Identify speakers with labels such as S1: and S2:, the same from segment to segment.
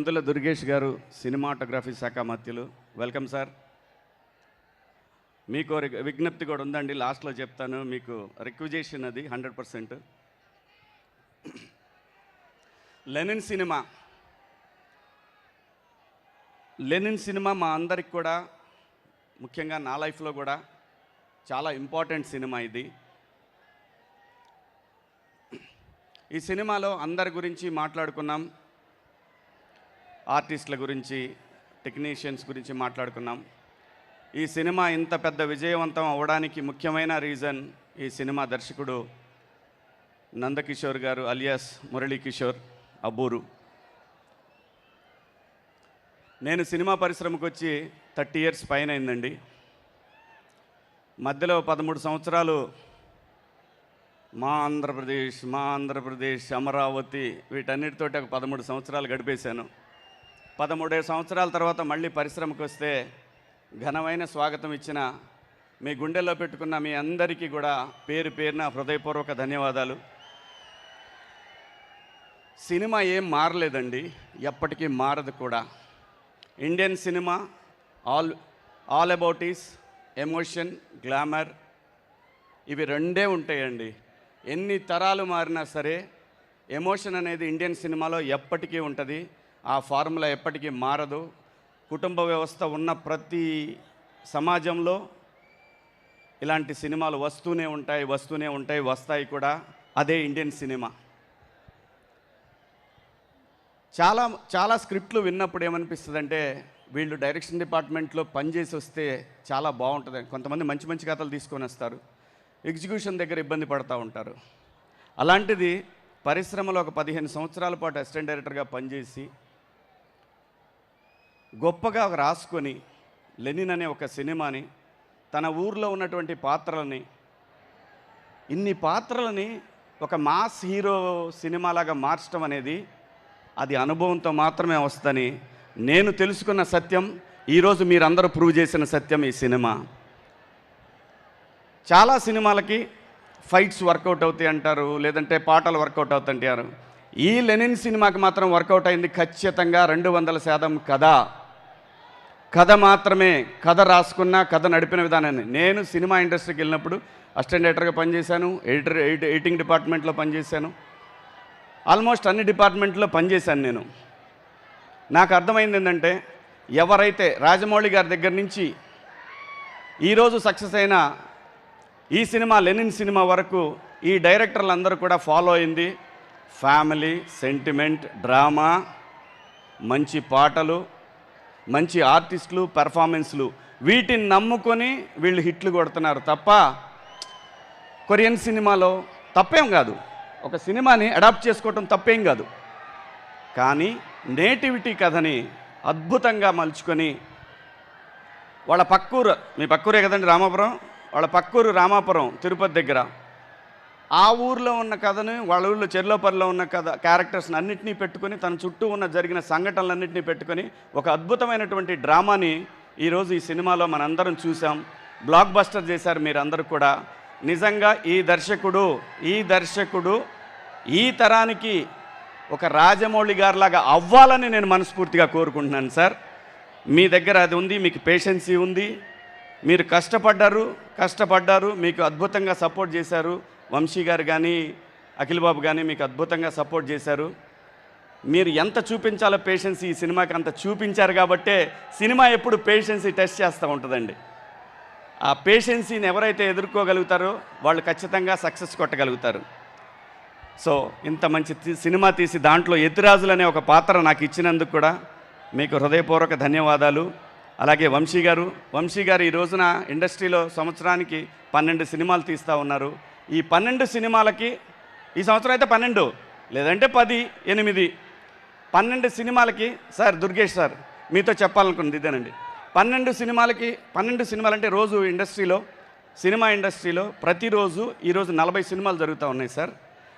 S1: అందులో దుర్గేష్ గారు సినిమాటోగ్రఫీ శాఖ మధ్యులు. Welcome sir. మీకు విజ్ఞప్తి కూడా ఉందండి, లాస్ట్లో చెప్తాను. మీకు రిక్విజేషన్ అది 100%. లెనిన్ సినిమా మా అందరికి కూడా, ముఖ్యంగా నా లైఫ్లో కూడా చాలా ఇంపార్టెంట్ సినిమా ఇది. ఈ సినిమాలో అందరి గురించి మాట్లాడుకున్నాం, ఆర్టిస్టుల గురించి, టెక్నీషియన్స్ గురించి మాట్లాడుకున్నాం. ఈ సినిమా ఇంత పెద్ద విజయవంతం అవ్వడానికి ముఖ్యమైన రీజన్ ఈ సినిమా దర్శకుడు నందకిషోర్ గారు అలియాస్ మురళీకిషోర్ అబ్బూరు. నేను సినిమా పరిశ్రమకు వచ్చి 30 years పైన అయిందండి. మధ్యలో 13 సంవత్సరాలు మా ఆంధ్రప్రదేశ్, అమరావతి వీటన్నిటితోటి ఒక 13 సంవత్సరాలు గడిపేశాను. 13 సంవత్సరాల తర్వాత మళ్ళీ పరిశ్రమకు వస్తే ఘనమైన స్వాగతం ఇచ్చిన మీ గుండెల్లో పెట్టుకున్న మీ అందరికీ కూడా పేరు పేరున హృదయపూర్వక ధన్యవాదాలు. సినిమా ఏం మారలేదండి, ఎప్పటికీ మారదు కూడా. Indian cinema all about is emotion, glamour, ఇవి రెండే ఉంటాయండి. ఎన్ని తరాలు మారినా సరే ఎమోషన్ అనేది ఇండియన్ సినిమాలో ఎప్పటికీ ఉంటుంది. ఆ ఫార్ములా ఎప్పటికీ మారదు. కుటుంబ వ్యవస్థ ఉన్న ప్రతి సమాజంలో ఇలాంటి సినిమాలు వస్తూనే ఉంటాయి, వస్తాయి కూడా. అదే ఇండియన్ సినిమా. చాలా స్క్రిప్ట్లు విన్నప్పుడు ఏమనిపిస్తుందంటే, వీళ్ళు డైరెక్షన్ డిపార్ట్మెంట్లో పనిచేసి వస్తే చాలా బాగుంటుంది. కొంతమంది మంచి కథలు తీసుకొని వస్తారు, ఎగ్జిక్యూషన్ దగ్గర ఇబ్బంది పడుతూ ఉంటారు. అలాంటిది పరిశ్రమలో ఒక 15 సంవత్సరాల పాటు అసిస్టెంట్ డైరెక్టర్గా పనిచేసి గొప్పగా రాసుకొని లెనిన్ అనే ఒక సినిమాని, తన ఊర్లో ఉన్నటువంటి ఇన్ని పాత్రలని ఒక మాస్ హీరో సినిమాలాగా మార్చడం అనేది అది అనుభవంతో మాత్రమే వస్తుందని నేను తెలుసుకున్న సత్యం. ఈరోజు మీరందరూ ప్రూవ్ చేసిన సత్యం ఈ సినిమా. చాలా సినిమాలకి ఫైట్స్ వర్కౌట్ అవుతాయి అంటారు, లేదంటే పాటలు వర్కౌట్ అవుతాయంటారు. ఈ లెనిన్ సినిమాకి మాత్రం వర్కౌట్ అయింది ఖచ్చితంగా 200% కథ మాత్రమే. కథ రాసుకున్న, కథ నడిపిన విధానాన్ని. నేను సినిమా ఇండస్ట్రీకి వెళ్ళినప్పుడు అసిస్టెంట్ డైరెక్టర్గా పనిచేశాను, ఎడిటింగ్ డిపార్ట్మెంట్లో పనిచేశాను, ఆల్మోస్ట్ అన్ని డిపార్ట్మెంట్లో పనిచేశాను నేను. నాకు అర్థమైంది ఏంటంటే, ఎవరైతే రాజమౌళి గారి దగ్గర నుంచి ఈరోజు సక్సెస్ అయిన ఈ సినిమా లెనిన్ సినిమా వరకు ఈ డైరెక్టర్లందరూ కూడా ఫాలో అయింది ఫ్యామిలీ, సెంటిమెంట్, డ్రామా, మంచి పాటలు, మంచి ఆర్టిస్టులు, పెర్ఫార్మెన్స్లు. వీటిని నమ్ముకొని వీళ్ళు హిట్లు కొడుతున్నారు తప్ప, కొరియన్ సినిమాలో తప్పేం కాదు, ఒక సినిమాని అడాప్ట్ చేసుకోవటం తప్పేం కాదు. కానీ నేటివిటీ కథని అద్భుతంగా మలుచుకొని వాళ్ళ పక్కూరు, మీ పక్కూరే కదండి రామాపురం, వాళ్ళ పక్కూరు రామాపురం తిరుపతి దగ్గర, ఆ ఊర్లో ఉన్న కథను, వాళ్ళ ఊళ్ళో చెర్లోపల్లిలో ఉన్న క్యారెక్టర్స్ని అన్నింటినీ పెట్టుకొని, తన చుట్టూ ఉన్న జరిగిన సంఘటనలన్నింటినీ పెట్టుకొని ఒక అద్భుతమైనటువంటి డ్రామాని ఈరోజు ఈ సినిమాలో మనందరం చూసాం. బ్లాక్ బస్టర్ చేశారు మీరందరూ కూడా. నిజంగా ఈ దర్శకుడు ఈ తరానికి ఒక రాజమౌళి గారిలాగా అవ్వాలని నేను మనస్ఫూర్తిగా కోరుకుంటున్నాను సార్. మీ దగ్గర అది ఉంది, మీకు పేషెన్సీ ఉంది, మీరు కష్టపడ్డారు, మీకు అద్భుతంగా సపోర్ట్ చేశారు. వంశీ గారు కానీ, అఖిల్ బాబు కానీ మీకు అద్భుతంగా సపోర్ట్ చేశారు. మీరు ఎంత చూపించాలో పేషెన్సీ ఈ సినిమాకి అంత చూపించారు కాబట్టే సినిమా ఎప్పుడు పేషెన్సీ టెస్ట్ చేస్తూ ఉంటుందండి. ఆ పేషెన్సీని ఎవరైతే ఎదుర్కోగలుగుతారో వాళ్ళు ఖచ్చితంగా సక్సెస్ కొట్టగలుగుతారు. సో ఇంత మంచి సినిమా తీసి దాంట్లో యతిరాజులు అనే ఒక పాత్ర నాకు ఇచ్చినందుకు కూడా మీకు హృదయపూర్వక ధన్యవాదాలు. అలాగే వంశీ గారు ఈ రోజున ఇండస్ట్రీలో సంవత్సరానికి 12 సినిమాలు తీస్తూ ఉన్నారు. ఈ 12 సినిమాలకి, ఈ సంవత్సరం అయితే 12, లేదంటే 10, 8, 12 సినిమాలకి సార్, దుర్గేష్ సార్ మీతో చెప్పాలనుకున్నది ఇదేనండి. 12 సినిమాలు అంటే రోజు సినిమా ఇండస్ట్రీలో ప్రతిరోజు ఈరోజు 40 సినిమాలు జరుగుతూ ఉన్నాయి సార్.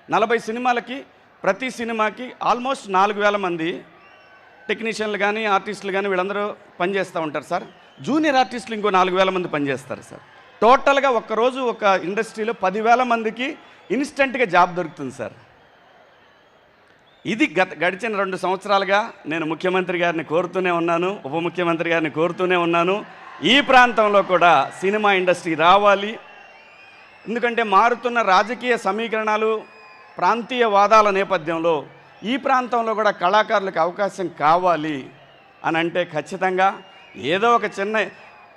S1: 40 సినిమాలకి, ప్రతి సినిమాకి ఆల్మోస్ట్ 4000 మంది టెక్నీషియన్లు కానీ, ఆర్టిస్టులు కానీ వీళ్ళందరూ పనిచేస్తూ ఉంటారు సార్. జూనియర్ ఆర్టిస్టులు ఇంకో 4000 మంది పనిచేస్తారు సార్. టోటల్గా ఒక్కరోజు ఒక ఇండస్ట్రీలో 10,000 మందికి ఇన్స్టెంట్గా జాబ్ దొరుకుతుంది సార్. ఇది గడిచిన 2 సంవత్సరాలుగా నేను ముఖ్యమంత్రి గారిని కోరుతూనే ఉన్నాను, ఉప ముఖ్యమంత్రి గారిని కోరుతూనే ఉన్నాను. ఈ ప్రాంతంలో కూడా సినిమా ఇండస్ట్రీ రావాలి. ఎందుకంటే మారుతున్న రాజకీయ సమీకరణాలు, ప్రాంతీయ వాదాల నేపథ్యంలో ఈ ప్రాంతంలో కూడా కళాకారులకు అవకాశం కావాలి అని అంటే ఖచ్చితంగా ఏదో ఒక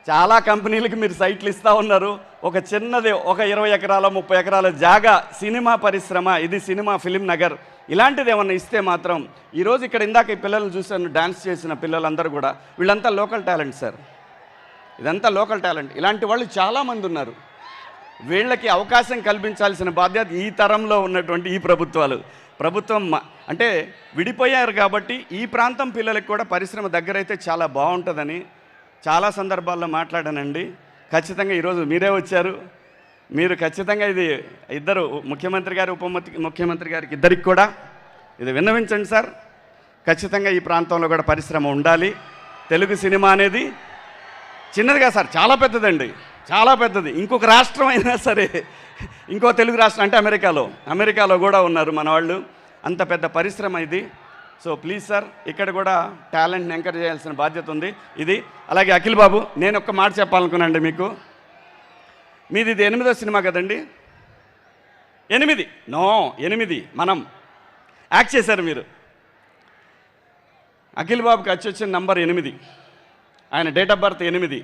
S1: చాలా కంపెనీలకి మీరు సైట్లు ఇస్తూ ఉన్నారు. ఒక చిన్నది, ఒక 20 ఎకరాల 30 ఎకరాల జాగా సినిమా పరిశ్రమ, ఇది సినిమా ఫిలిం నగర్, ఇలాంటిది ఏమన్నా ఇస్తే మాత్రం ఈరోజు ఇక్కడ ఇందాక ఈ పిల్లలు చూశాను, డ్యాన్స్ చేసిన పిల్లలందరూ కూడా వీళ్ళంతా లోకల్ టాలెంట్ సార్. ఇదంతా లోకల్ టాలెంట్. ఇలాంటి వాళ్ళు చాలామంది ఉన్నారు. వీళ్ళకి అవకాశం కల్పించాల్సిన బాధ్యత ఈ తరంలో ఉన్నటువంటి ఈ ప్రభుత్వం అంటే విడిపోయారు కాబట్టి ఈ ప్రాంతం పిల్లలకు కూడా పరిశ్రమ దగ్గరైతే చాలా బాగుంటుందని చాలా సందర్భాల్లో మాట్లాడానండి. ఖచ్చితంగా ఈరోజు మీరే వచ్చారు. మీరు ఖచ్చితంగా ఇది ఇద్దరు ముఖ్యమంత్రి గారు, ఉప ముఖ్యమంత్రి గారికి ఇద్దరికి కూడా ఇది విన్నవించండి సార్. ఖచ్చితంగా ఈ ప్రాంతంలో కూడా పరిశ్రమ ఉండాలి. తెలుగు సినిమా అనేది చిన్నదిగా సార్, చాలా పెద్దదండి, చాలా పెద్దది. ఇంకొక రాష్ట్రం అయినా సరే, ఇంకో తెలుగు రాష్ట్రం అంటే అమెరికాలో కూడా ఉన్నారు మన వాళ్ళు. అంత పెద్ద పరిశ్రమ ఇది. సో ప్లీజ్ సార్, ఇక్కడ కూడా టాలెంట్ని ఎంకరేజ్ చేయాల్సిన బాధ్యత ఉంది. ఇది అలాగే అఖిల్ బాబు, నేను ఒక్క మాట చెప్పాలనుకున్నాండి మీకు. మీది ఇది 8వ సినిమా కదండి? 8 మనం యాక్ట్ చేశారు మీరు. అఖిల్ బాబుకి వచ్చిన నంబర్ 8, ఆయన date of birth 8,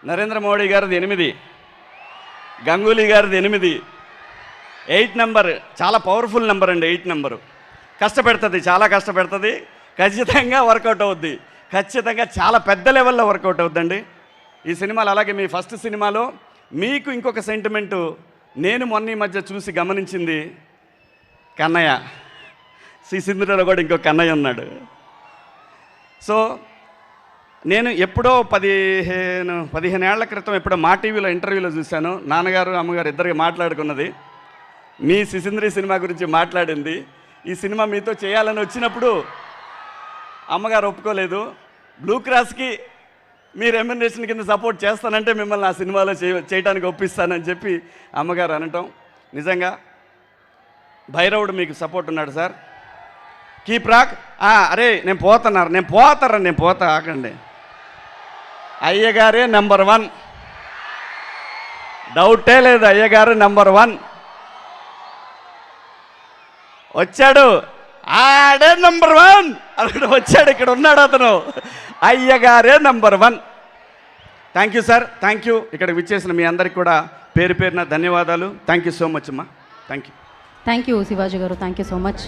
S1: Narendra Modi గారిది 8, గంగూలీ గారిది 8 నెంబర్. చాలా పవర్ఫుల్ నెంబర్ అండి 8 నెంబరు. కష్టపెడుతుంది, చాలా కష్టపెడుతుంది. ఖచ్చితంగా వర్కౌట్ అవుద్ది, ఖచ్చితంగా చాలా పెద్ద లెవెల్లో వర్కౌట్ అవుద్దండి ఈ సినిమాలు. అలాగే మీ ఫస్ట్ సినిమాలో మీకు ఇంకొక సెంటిమెంటు నేను మొన్న ఈ మధ్య చూసి గమనించింది, కన్నయ్య, శ్రీసింధులో కూడా ఇంకో కన్నయ్య ఉన్నాడు. సో నేను ఎప్పుడో 15 ఏళ్ల క్రితం ఎప్పుడో మా టీవీలో ఇంటర్వ్యూలో చూశాను. నాన్నగారు అమ్మగారు ఇద్దరికి మాట్లాడుకున్నది, మీ సిసింద్రి సినిమా గురించి మాట్లాడింది. ఈ సినిమా మీతో చేయాలని వచ్చినప్పుడు అమ్మగారు ఒప్పుకోలేదు. బ్లూ క్రాస్కి మీ రెమ్యునరేషన్ కింద సపోర్ట్ చేస్తానంటే మిమ్మల్ని ఆ సినిమాలో చేయడానికి ఒప్పిస్తానని చెప్పి అమ్మగారు అనటం. నిజంగా భైరవుడు మీకు సపోర్ట్ ఉన్నాడు సార్. Keep rock. అరే నేను పోతా ఆకండి. అయ్యగారే నెంబర్ 1, డౌటే లేదు. అయ్యగారు నెంబర్ 1 వచ్చాడు, ఆడే నెంబర్ 1 అక్కడ వచ్చాడు, ఇక్కడ ఉన్నాడు అతను. అయ్యగారే number 1. Thank you sir, thank you. ఇక్కడికి విచ్చేసిన మీ అందరికి కూడా పేరున ధన్యవాదాలు. థ్యాంక్ యూ సో మచ్ అమ్మా. Thank you
S2: Shivaji garu, thank you so much.